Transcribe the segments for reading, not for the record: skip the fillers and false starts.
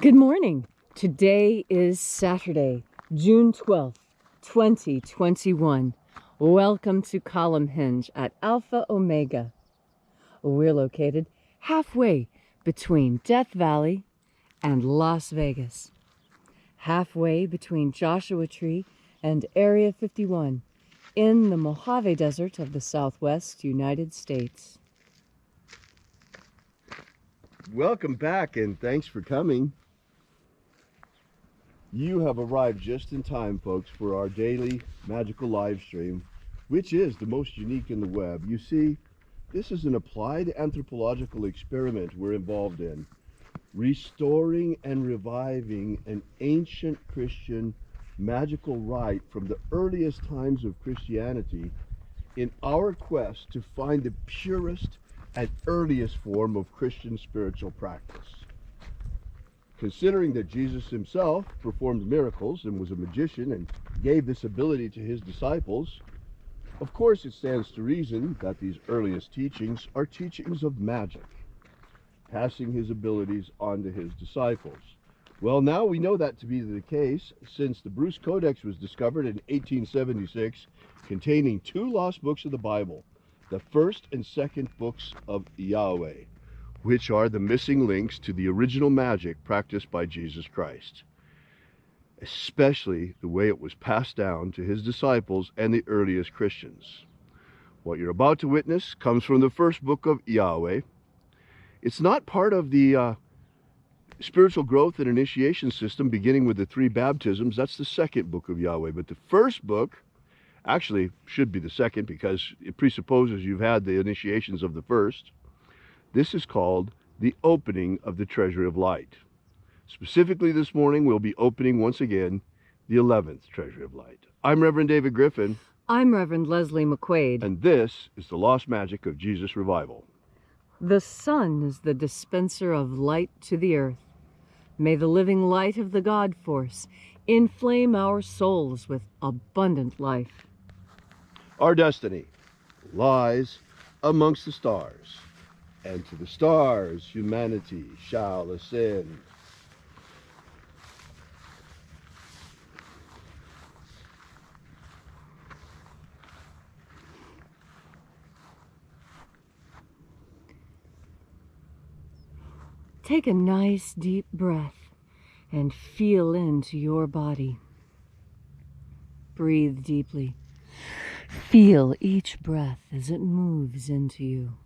Good morning. Today is Saturday, June 12th, 2021. Welcome to Column Hinge at Alpha Omega. We're located halfway between Death Valley and Las Vegas. Halfway between Joshua Tree and Area 51 in the Mojave Desert of the Southwest United States. Welcome back and thanks for coming. You have arrived just in time, folks, for our daily magical live stream, which is the most unique in the web. You see, this is an applied anthropological experiment we're involved in, restoring and reviving an ancient Christian magical rite from the earliest times of Christianity in our quest to find the purest and earliest form of Christian spiritual practice. Considering that Jesus himself performed miracles and was a magician and gave this ability to his disciples, of course it stands to reason that these earliest teachings are teachings of magic, passing his abilities on to his disciples. Well, now we know that to be the case since the Bruce Codex was discovered in 1876, containing 2 lost books of the Bible, the first and second books of Yahweh, which are the missing links to the original magic practiced by Jesus Christ, especially the way it was passed down to his disciples and the earliest Christians. What you're about to witness comes from the first book of Yahweh. It's not part of the spiritual growth and initiation system beginning with the 3 baptisms. That's the second book of Yahweh. But the first book actually should be the second because it presupposes you've had the initiations of the first. This is called the opening of the Treasury of Light. Specifically this morning, we'll be opening once again the 11th Treasury of Light. I'm Reverend David Griffin. I'm Reverend Leslie McQuaid. And this is the Lost Magic of Jesus Revival. The sun is the dispenser of light to the earth. May the living light of the God force inflame our souls with abundant life. Our destiny lies amongst the stars, and to the stars humanity shall ascend. Take a nice deep breath and feel into your body. Breathe deeply. Feel each breath as it moves into you.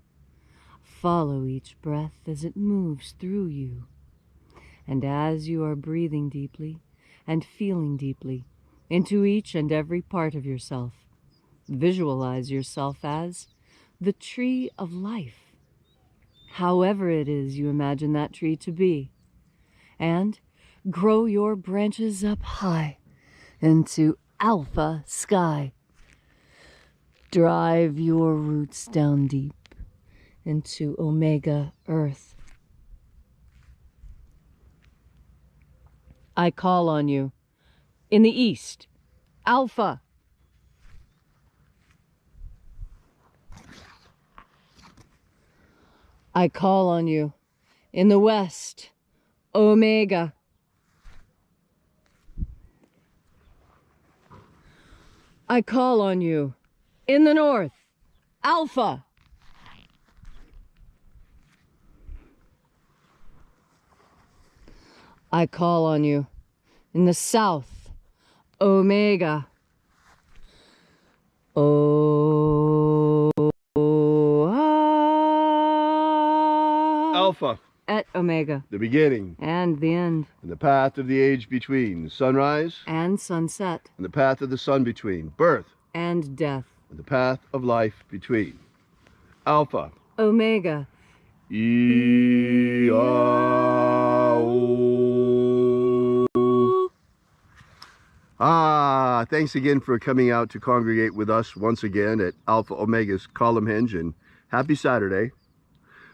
Follow each breath as it moves through you. And as you are breathing deeply and feeling deeply into each and every part of yourself, visualize yourself as the tree of life, however it is you imagine that tree to be, and grow your branches up high into alpha sky. Drive your roots down deep into omega earth. I call on you in the east, alpha. I call on you in the west, omega. I call on you in the north, alpha. I call on you in the south, omega. Alpha. At omega. The beginning. And the end. And the path of the age between. Sunrise. And sunset. And the path of the sun between. Birth. And death. And the path of life between. Alpha. Omega. Thanks again for coming out to congregate with us once again at Alpha Omega's Column Hinge, and happy Saturday.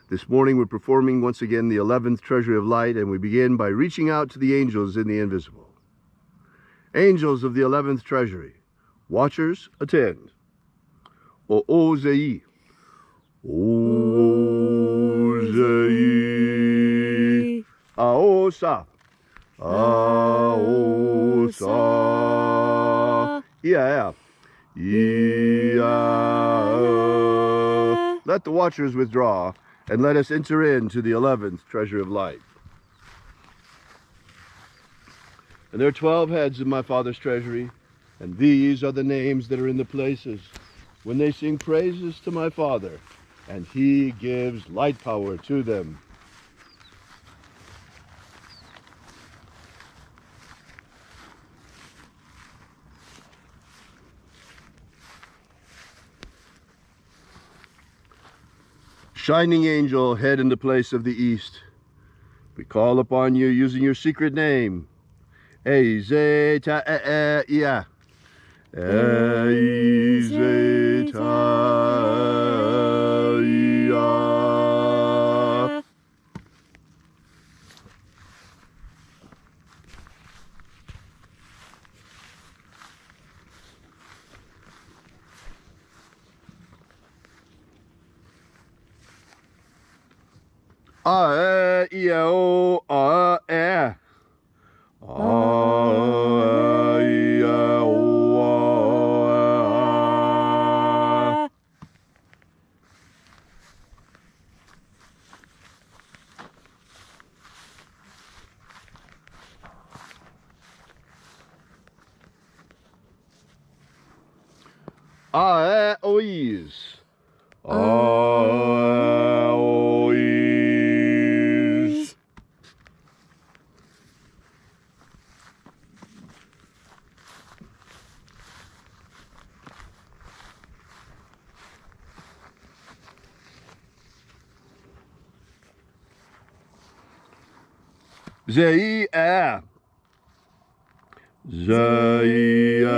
This morning we're performing once again the 11th Treasury of Light, and we begin by reaching out to the angels in the invisible. Angels of the 11th Treasury, watchers attend. O-O-Zei. O-Zei. Aosa. Sa. Yeah. Let the watchers withdraw, and let us enter into the 11th treasure of light. And there are 12 heads in my Father's treasury, and these are the names that are in the places when they sing praises to my Father, and he gives light power to them. Shining angel, head in the place of the east, we call upon you using your secret name. Ezeta-ia. Ezeta-ia. A-e-i-o, a-e. A-e-i-o, a. A-e-ois. A-e-ois. Zei-a. Zei-a.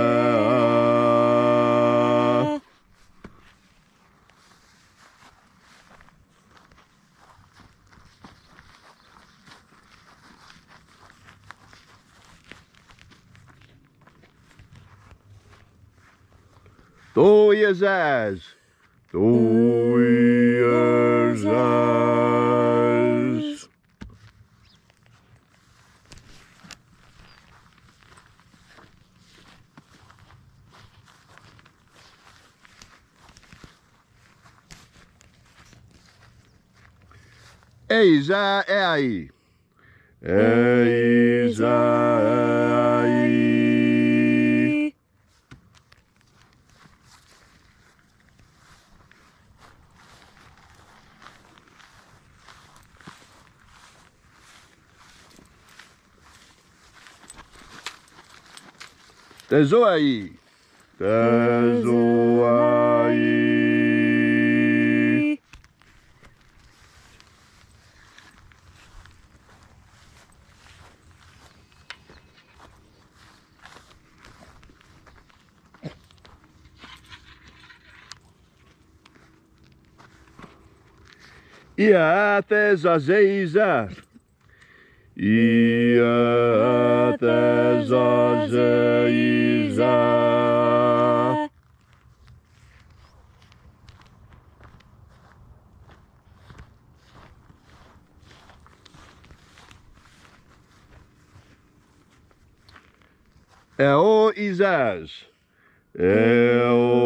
Do-ya-zaz. Do-ya-zaz. Ei-za-ei. Ei-za-ei. Tezoai. Tezoai. Ia-tezazeiza. Ia-tezazeiza. Eo-izaz. Eo-izaz.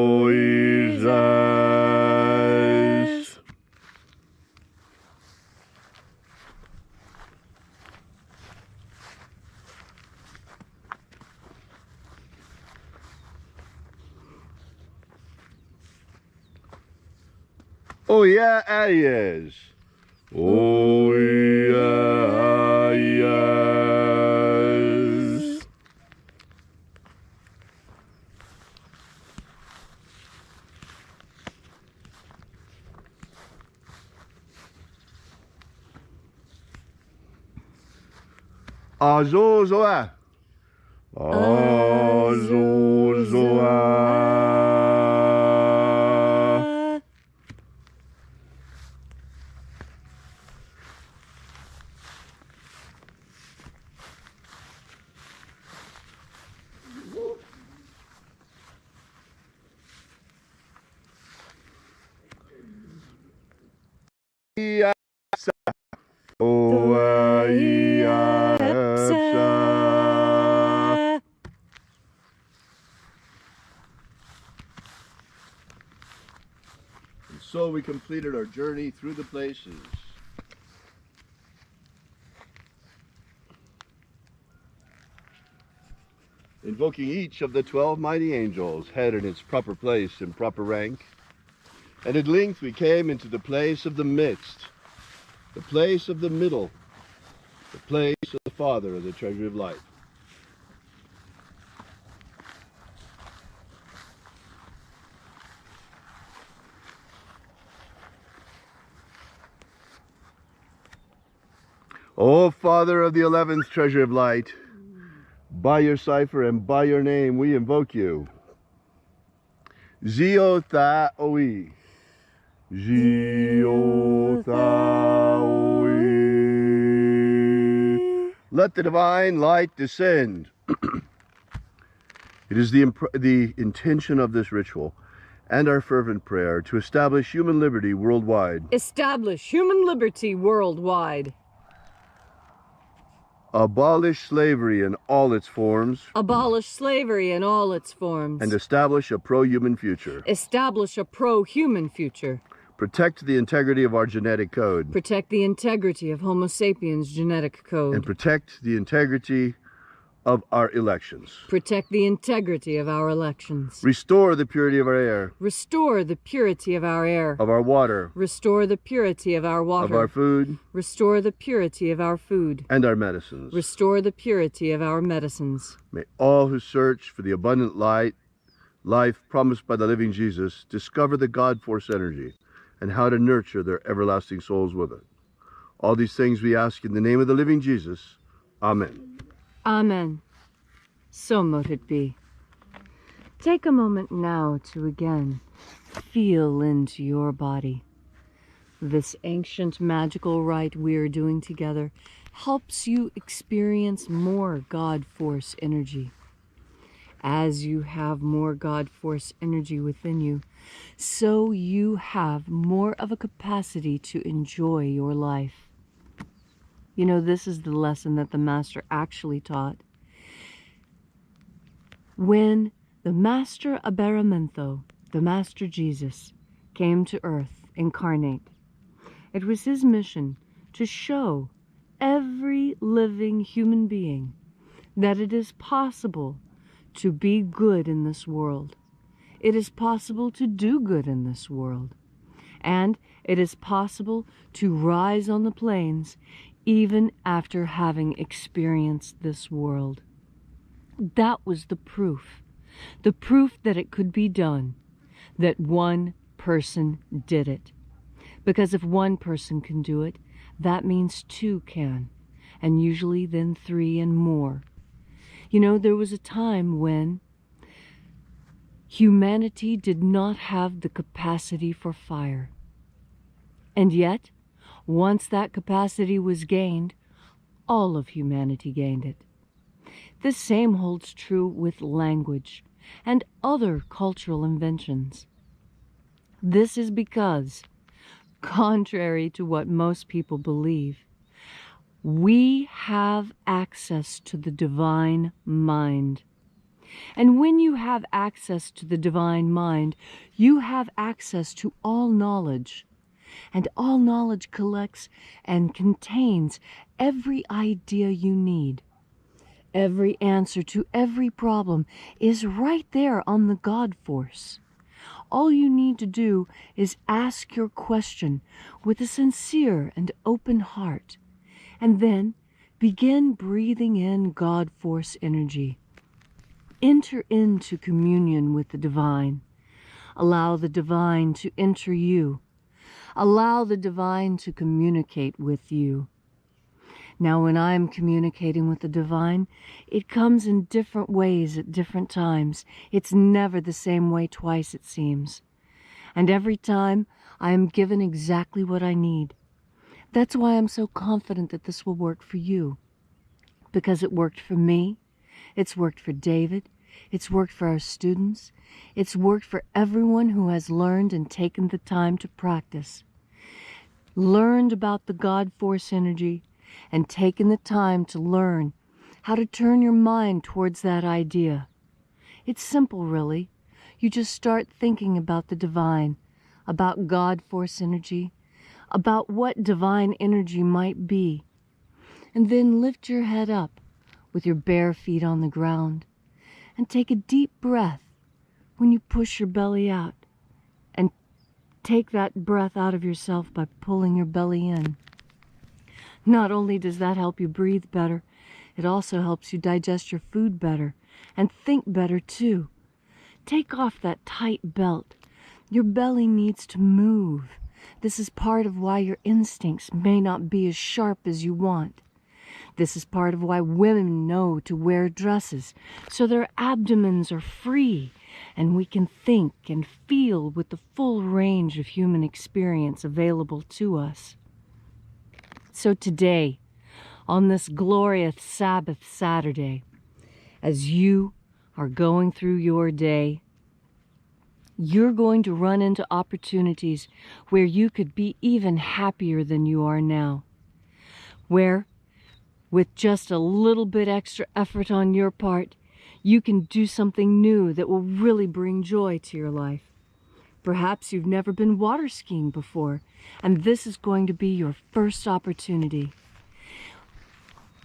O-yeah-ayes. O-yeah-ayes. Azozoa. Azozoa. Iya. O-iya. So we completed our journey through the places. Invoking each of the 12 mighty angels, head in its proper place and proper rank. And at length we came into the place of the midst, the place of the middle, the place of the Father of the treasure of life. O Father of the 11th treasure of light, by your cipher and by your name we invoke you. Zio Tha Oi. Zio Tha Oi. Let the divine light descend. It is the intention of this ritual and our fervent prayer to establish human liberty worldwide. Establish human liberty worldwide. Abolish slavery in all its forms. Abolish slavery in all its forms. And establish a pro-human future. Establish a pro-human future. Protect the integrity of our genetic code. Protect the integrity of Homo sapiens' genetic code. And protect the integrity of our elections. Protect the integrity of our elections. Restore the purity of our air. Restore the purity of our air. Of our water. Restore the purity of our water. Of our food. Restore the purity of our food. And our medicines. Restore the purity of our medicines. May all who search for the abundant life promised by the living Jesus, discover the God force energy and how to nurture their everlasting souls with it. All these things we ask in the name of the living Jesus. Amen. Amen. So mote it be. Take a moment now to again feel into your body. This ancient magical rite we are doing together helps you experience more God force energy. As you have more God force energy within you, so you have more of a capacity to enjoy your life. You know, this is the lesson that the Master actually taught. When the Master Aberamento, the Master Jesus, came to earth incarnate, it was his mission to show every living human being that it is possible to be good in this world. It is possible to do good in this world. And it is possible to rise on the plains even after having experienced this world. That was the proof that it could be done, that one person did it. Because if one person can do it, that means two can, and usually then three and more. You know, there was a time when humanity did not have the capacity for fire. And yet, once that capacity was gained, all of humanity gained it. The same holds true with language and other cultural inventions. This is because, contrary to what most people believe, we have access to the divine mind. And when you have access to the divine mind, you have access to all knowledge. And all knowledge collects and contains every idea you need. Every answer to every problem is right there on the God force. All you need to do is ask your question with a sincere and open heart, and then begin breathing in God force energy. Enter into communion with the divine. Allow the divine to enter you. Allow the divine to communicate with you. Now, when I'm communicating with the divine, it comes in different ways at different times. It's never the same way twice, it seems. And every time, I am given exactly what I need. That's why I'm so confident that this will work for you. Because it worked for me. It's worked for David. It's worked for our students. It's worked for everyone who has learned and taken the time to practice. Learned about the God force energy and taken the time to learn how to turn your mind towards that idea. It's simple, really. You just start thinking about the divine. about God force energy, about what divine energy might be. And then lift your head up with your bare feet on the ground and take a deep breath when you push your belly out. And take that breath out of yourself by pulling your belly in. Not only does that help you breathe better, it also helps you digest your food better and think better too. Take off that tight belt. Your belly needs to move. This is part of why your instincts may not be as sharp as you want. This is part of why women know to wear dresses, so their abdomens are free and we can think and feel with the full range of human experience available to us. So today, on this glorious Sabbath Saturday, as you are going through your day, you're going to run into opportunities where you could be even happier than you are now. Where, with just a little bit extra effort on your part, you can do something new that will really bring joy to your life. Perhaps you've never been water skiing before, and this is going to be your first opportunity.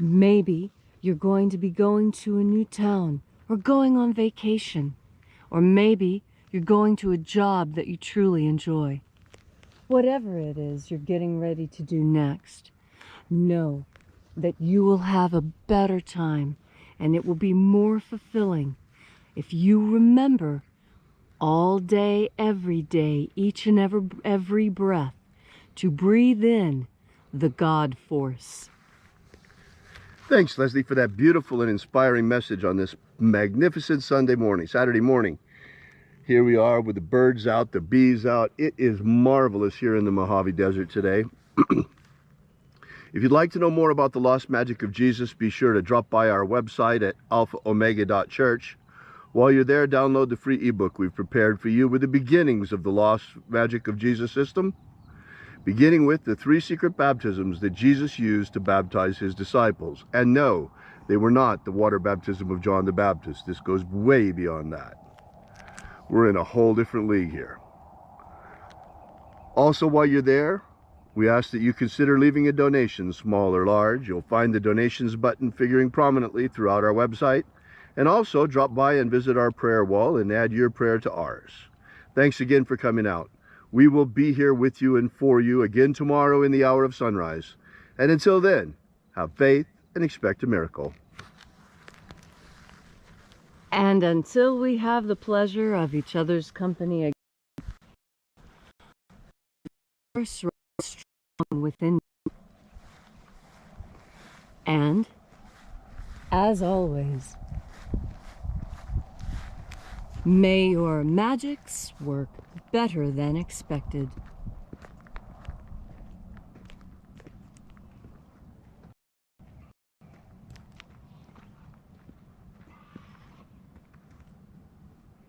Maybe you're going to be going to a new town or going on vacation, or maybe you're going to a job that you truly enjoy. Whatever it is you're getting ready to do next, know that you will have a better time and it will be more fulfilling if you remember all day, every day, each and every breath, to breathe in the God force. Thanks, Leslie, for that beautiful and inspiring message on this magnificent Saturday morning. Here we are with the birds out, the bees out. It is marvelous here in the Mojave Desert today. If you'd like to know more about the lost magic of Jesus, be sure to drop by our website at alphaomega.church. While you're there, download the free ebook we've prepared for you with the beginnings of the lost magic of Jesus system, beginning with the 3 secret baptisms that Jesus used to baptize his disciples. And no, they were not the water baptism of John the Baptist. This goes way beyond that. We're in a whole different league here. Also, while you're there, we ask that you consider leaving a donation, small or large. You'll find the donations button figuring prominently throughout our website. And also drop by and visit our prayer wall and add your prayer to ours. Thanks again for coming out. We will be here with you and for you again tomorrow in the hour of sunrise. And until then, have faith and expect a miracle. And until we have the pleasure of each other's company again, strong within you. And, as always, may your magics work better than expected.